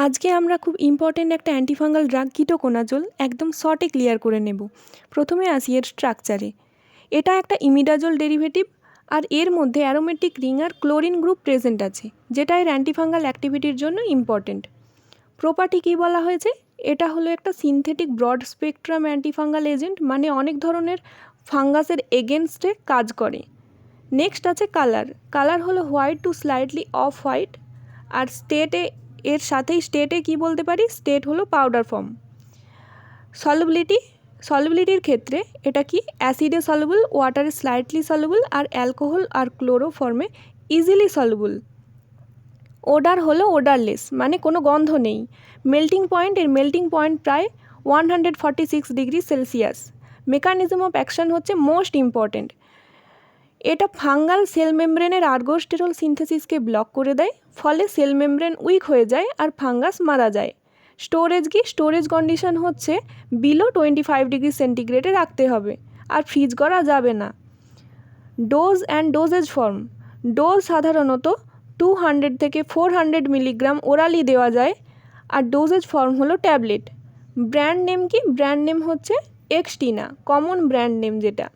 আজকে আমরা খুব ইম্পর্টেন্ট একটা অ্যান্টিফাঙ্গাল ড্রাগ কিটোকোনাজোল একদম শর্টে ক্লিয়ার করে নেব। প্রথমে আসি এর স্ট্রাকচারে। এটা একটা ইমিডাজোল ডেরিভেটিভ, আর এর মধ্যে অ্যারোমেটিক রিং আর ক্লোরিন গ্রুপ প্রেজেন্ট আছে, যেটা এর অ্যান্টিফাঙ্গাল অ্যাক্টিভিটির জন্য ইম্পর্টেন্ট। প্রপার্টি কী বলা হয়েছে? এটা হলো একটা synthetic broad spectrum antifungal agent, মানে অনেক ধরনের ফাঙ্গাসের এগেনস্টে কাজ করে। নেক্সট আছে কালার হলো white to slightly off white, আর এর সাথেই স্টেটে কি বলতে পারি, স্টেট হলো পাউডার ফর্ম। সলিবিলিটির ক্ষেত্রে এটা কি অ্যাসিডে সলুবল, ওয়াটারে স্লাইটলি সলুবল, আর অ্যালকোহল আর ক্লোরোফর্মে ইজিলি সলুবল। ওডার হলো ওডারলেস, মানে কোনো গন্ধ নেই। মেল্টিং পয়েন্ট প্রায় 146 degree Celsius. Mechanism of action হচ্ছে মোস্ট ইম্পর্টেন্ট। এটা ফাঙ্গাল সেল মেমব্রেনের আর্গোস্টেরল সিনথেসিসকে ব্লক করে দেয়, ফলে সেল মেমব্রেন উইক হয়ে যায় আর ফাঙ্গাস মারা যায়। স্টোরেজ কন্ডিশন হচ্ছে বিলো 25 ডিগ্রি সেন্টিগ্রেডে রাখতে হবে, আর ফ্রিজ করা যাবে না। Dose and dosage form. Dose সাধারণত 200 থেকে 400 মিলিগ্রাম ওরালি দেওয়া যায়, আর ডোজেজ ফর্ম হলো ট্যাবলেট। ব্র্যান্ড নেম কি? ব্র্যান্ড নেম হচ্ছে এক্সটিনা, কমন ব্র্যান্ড নেম যেটা।